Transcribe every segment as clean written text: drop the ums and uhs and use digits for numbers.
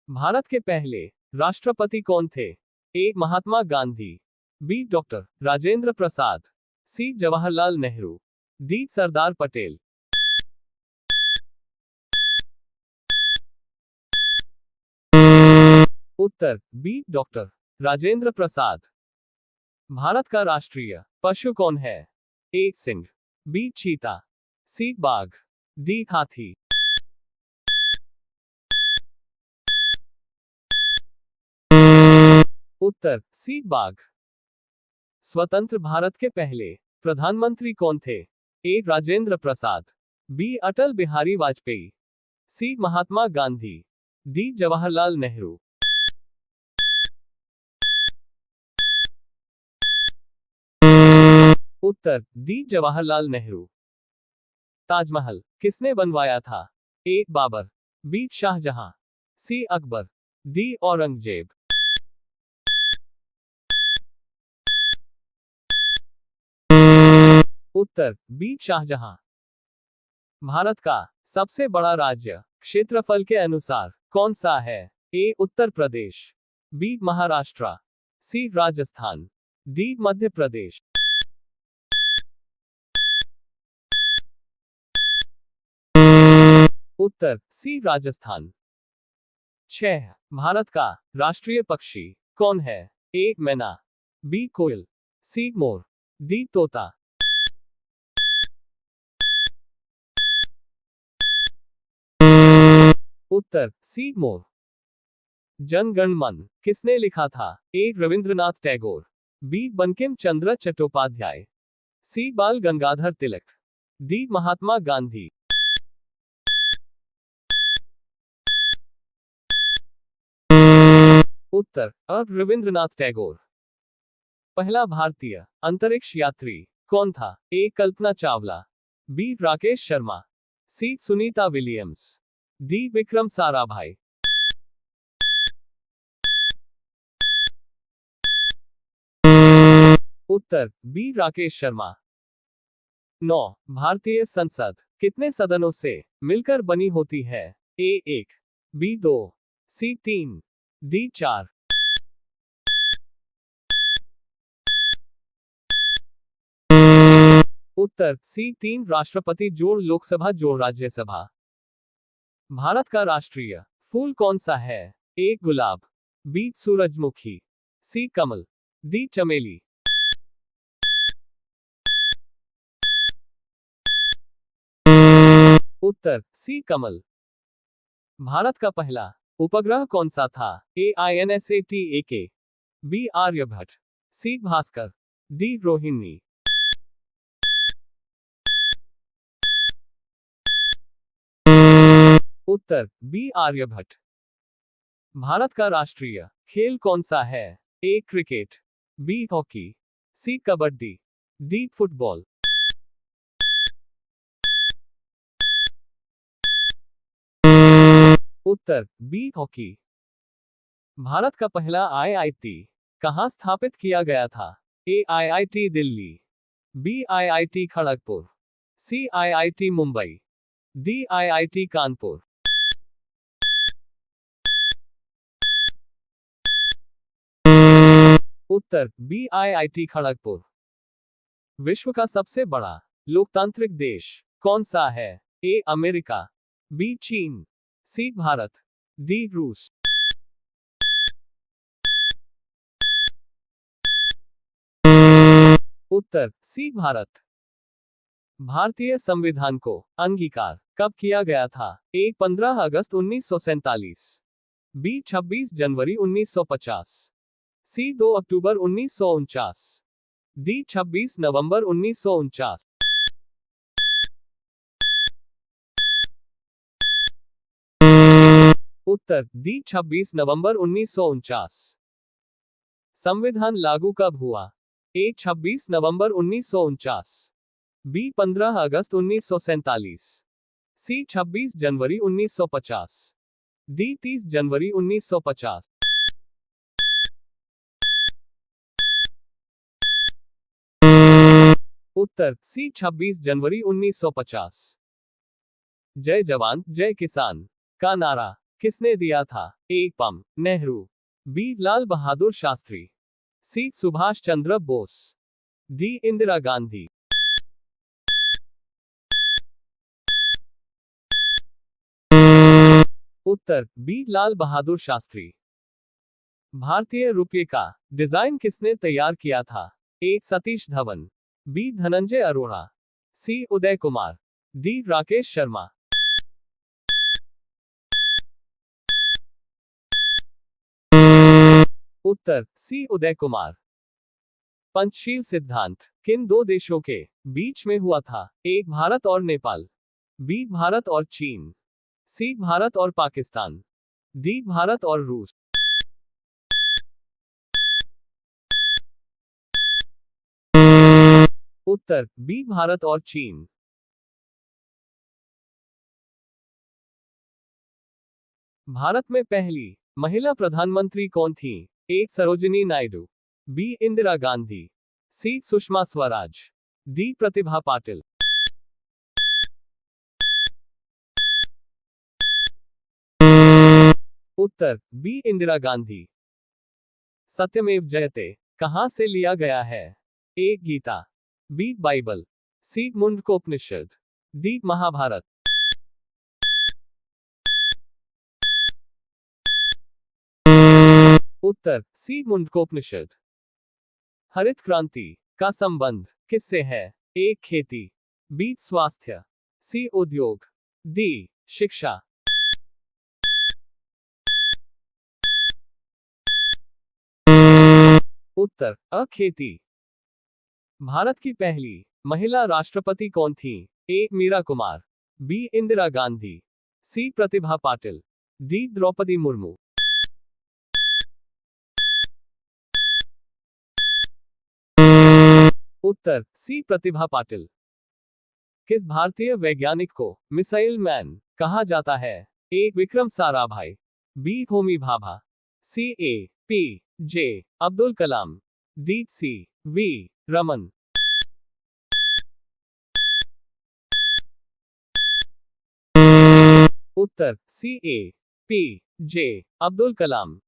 भारत के पहले राष्ट्रपति कौन थे? ए. महात्मा गांधी, बी. डॉक्टर राजेंद्र प्रसाद, सी. जवाहरलाल नेहरू, डी. सरदार पटेल। उत्तर बी. डॉक्टर राजेंद्र प्रसाद। भारत का राष्ट्रीय पशु कौन है? ए. सिंह, बी. चीता, सी. बाघ, डी. हाथी। उत्तर सी. बाघ। स्वतंत्र भारत के पहले प्रधानमंत्री कौन थे? ए. राजेंद्र प्रसाद, बी. अटल बिहारी वाजपेयी, सी. महात्मा गांधी, डी. जवाहरलाल नेहरू। उत्तर डी. जवाहरलाल नेहरू। ताजमहल किसने बनवाया था? ए. बाबर, बी. शाहजहां, सी. अकबर, डी. औरंगजेब। उत्तर बी. शाहजहां। भारत का सबसे बड़ा राज्य क्षेत्रफल के अनुसार कौन सा है? ए. उत्तर प्रदेश, बी. महाराष्ट्र, सी. राजस्थान, डी. मध्य प्रदेश। उत्तर सी. राजस्थान। 6. भारत का राष्ट्रीय पक्षी कौन है? ए. मैना, बी. कोयल, सी. मोर, डी. तोता। उत्तर सी. मोर। जन गण मन किसने लिखा था? A. Rabindranath Tagore, B. Bankim Chandra Chattopadhyay, C. Bal Gangadhar Tilak, D. Mahatma Gandhi. उत्तर अ. रविंद्रनाथ टैगोर। पहला भारतीय अंतरिक्ष यात्री कौन था? A. Kalpana Chawla, B. Rakesh Sharma, C. Sunita Williams, D. Vikram Sarabhai. उत्तर बी. राकेश शर्मा। 9. भारतीय संसद कितने सदनों से मिलकर बनी होती है? ए. 1, बी. 2, सी. 3, डी. 4। उत्तर सी. 3 राष्ट्रपति जोड़ लोकसभा जोड़ राज्यसभा। भारत का राष्ट्रीय फूल कौन सा है? ए. गुलाब, बी. सूरजमुखी, सी. कमल, डी. चमेली। उत्तर सी. कमल। भारत का पहला उपग्रह कौन सा था? A. INSAT-AK, B. Aryabhata, C. Bhaskara, D. Rohini. उत्तर बी. आर्यभट्ट। भारत का राष्ट्रीय खेल कौन सा है? A. Cricket, B. Hockey, C. Kabaddi, D. Football. उत्तर बी. हॉकी। भारत का पहला IIT कहां स्थापित किया गया था? A. IIT Delhi, B. IIT Kharagpur, C. IIT Mumbai, D. IIT Kanpur. उत्तर बी. IIT खड़गपुर। विश्व का सबसे बड़ा लोकतांत्रिक देश कौन सा है? ए. America, B. चीन, सी. भारत, डी. रूस। उत्तर सी. भारत। भारतीय संविधान को अंगीकार कब किया गया था? ए. 15 अगस्त 1947, बी. 26 जनवरी 1950, सी. 2 अक्टूबर 1949, डी. 26 नवंबर 1949। उत्तर डी. 26 नवंबर 1949। संविधान लागू कब हुआ? ए. 26 नवंबर 1949, बी. 15 अगस्त 1947, सी. 26 जनवरी 1950, डी. 30 जनवरी 1950। उत्तर सी. 26 जनवरी 1950। जय जवान जय किसान का नारा किसने दिया था? ए पम नेहरू, बी लाल बहादुर शास्त्री, सी सुभाष चंद्र बोस, डी इंदिरा गांधी। उत्तर बी लाल बहादुर शास्त्री। भारतीय रुपये का डिजाइन किसने तैयार किया था? ए सतीश धवन, बी धनंजय अरोड़ा, सी उदय कुमार, डी राकेश शर्मा। उत्तर सी उदय कुमार। पंचशील सिद्धांत किन दो देशों के बीच में हुआ था? ए भारत और नेपाल, बी भारत और चीन, सी भारत और पाकिस्तान, डी भारत और रूस। उत्तर बी भारत और चीन। भारत में पहली महिला प्रधानमंत्री कौन थी? ए सरोजिनी नायडू, बी इंदिरा गांधी, सी सुषमा स्वराज, डी प्रतिभा पाटिल। उत्तर बी इंदिरा गांधी। सत्यमेव जयते कहां से लिया गया है? ए गीता, बी बाइबल, सी मुंडकोपनिषद, डी महाभारत। उत्तर सी मुंडकोपनिषद। हरित क्रांति का संबंध किससे है? ए खेती, बी स्वास्थ्य, सी उद्योग, डी शिक्षा। उत्तर अ खेती। भारत की पहली महिला राष्ट्रपति कौन थी? A Meira Kumar, B Indira Gandhi, C Pratibha Patil, D Draupadi Murmu. उत्तर सी प्रतिभा पाटिल। किस भारतीय वैज्ञानिक को मिसाइल मैन कहा जाता है? A Vikram Sarabhai, B Homi Bhabha, C A P J Abdul Kalam, D C V Raman. उत्तर C A P J Abdul Kalam.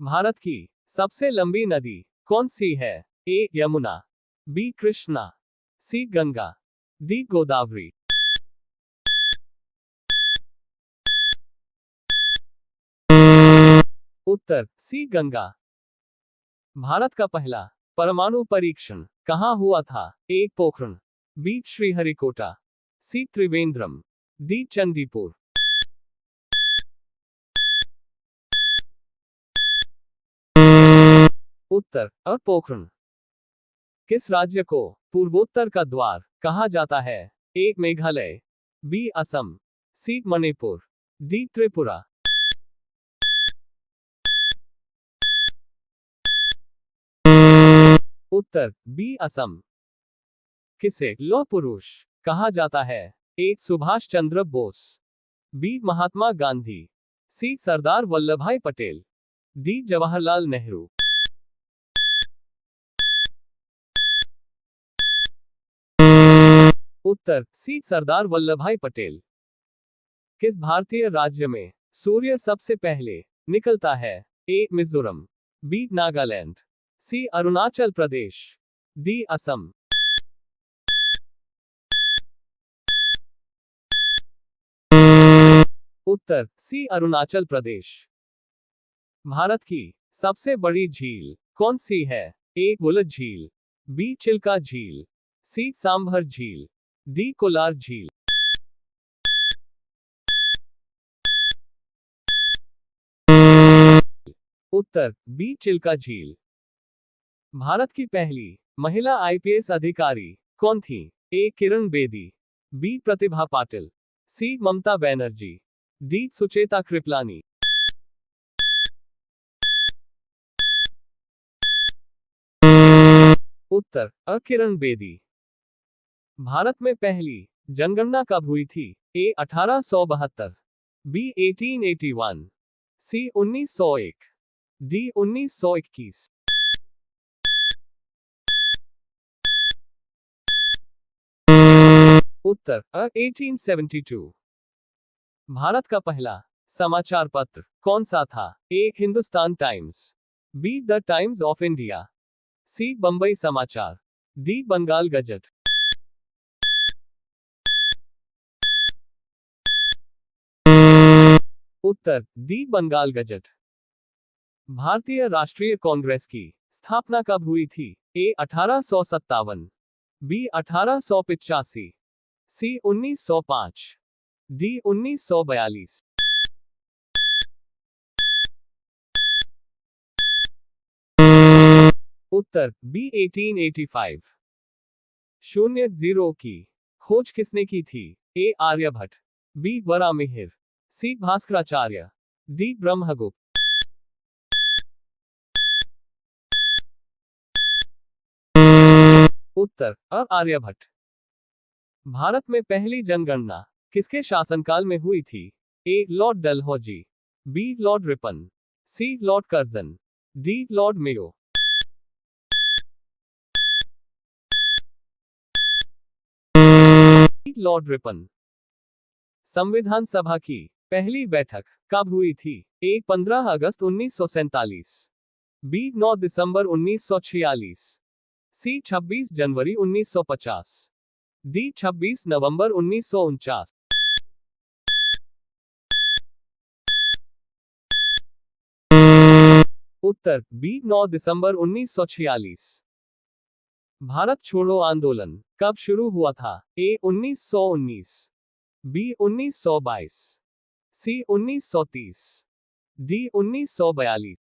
Bharat की सबसे लंबी नदी कौन सी है? A Yamuna, B Krishna, C Ganga, D Godavari. उत्तर सी गंगा। भारत का पहला परमाणु परीक्षण कहां हुआ था? ए पोखरण, बी श्रीहरिकोटा, सी त्रिवेंद्रम, डी चंडीपुर। उत्तर अ पोखरण। किस राज्य को पूर्वोत्तर का द्वार कहा जाता है? ए मेघालय, बी असम, सी मणिपुर, डी त्रिपुरा। उत्तर बी असम। किसे लौह पुरुष कहा जाता है? ए सुभाष चंद्र बोस, बी महात्मा गांधी, सी सरदार वल्लभ भाई पटेल, डी जवाहरलाल नेहरू। उत्तर सी सरदार वल्लभ भाई पटेल। किस भारतीय राज्य में सूर्य सबसे पहले निकलता है? ए मिजोरम, बी नागालैंड, सी अरुणाचल प्रदेश, डी असम। उत्तर सी अरुणाचल प्रदेश। भारत की सबसे बड़ी झील कौन सी है? ए बुलत झील, बी चिल्का झील, सी सांभर झील, डी कोलार झील। उत्तर बी चिल्का झील। भारत की पहली महिला आईपीएस अधिकारी कौन थी? A Kiran Bedi, B Pratibha Patil, C Mamata Banerjee, D Sucheta Kripalani. उत्तर अ किरण बेदी। भारत में पहली जनगणना कब हुई थी? A 1872, B 1881, C 1901, D 1921। उत्तर अ 1872। भारत का पहला समाचार पत्र कौन सा था? A. Hindustan Times, B. The Times of India, C. Bombay Samachar, D. Bengal gazette. उत्तर डी. बंगाल गजट। भारतीय राष्ट्रीय कांग्रेस की स्थापना कब हुई थी? ए. 1857, बी. 1885, सी. 1905, डी. 1942। उत्तर बी. 1885। 00 की खोज किसने की थी? A. Aryabhata, B. Varahamihira, C. Bhaskaracharya, D. Brahmagupta. उत्तर अ. आर्यभट्ट। भारत में पहली जनगणना किसके शासनकाल में हुई थी? A. Lord Dalhousie, B. Lord Ripon, C. Lord Curzon, D. Lord Mayo. Lord Ripon. संविधान सभा की पहली बैठक कब हुई थी? ए. 15 अगस्त 1947, बी. 9 दिसंबर 1946, सी. 26 जनवरी 1950, डी. 26 नवंबर 1949। उत्तर बी. 9 दिसंबर 1946। भारत छोड़ो आंदोलन कब शुरू हुआ था? ए. 1919, बी. 1922, सी. 1930, डी. 1942।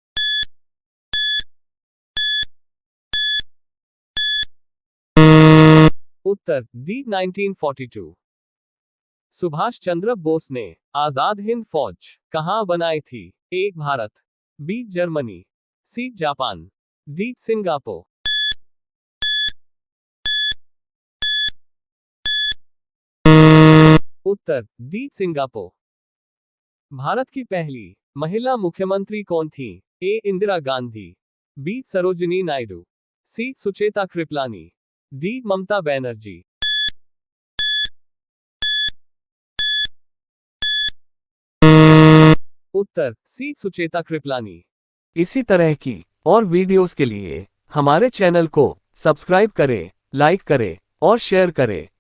उत्तर डी. 1942। सुभाष चंद्र बोस ने आजाद हिंद फौज कहां बनाई थी? A. Bharat, B. Germany, C. Japan, D. Singapore. उत्तर डी. सिंगापुर। भारत की पहली महिला मुख्यमंत्री कौन थी? A. Indira Gandhi, B. Sarojini Naidu, C. Sucheta Kripalani, D. Mamata Banerjee. उत्तर सी. सुचेता कृपलानी। इसी तरह की और वीडियोस के लिए हमारे चैनल को सब्सक्राइब करें, लाइक करें और शेयर करें।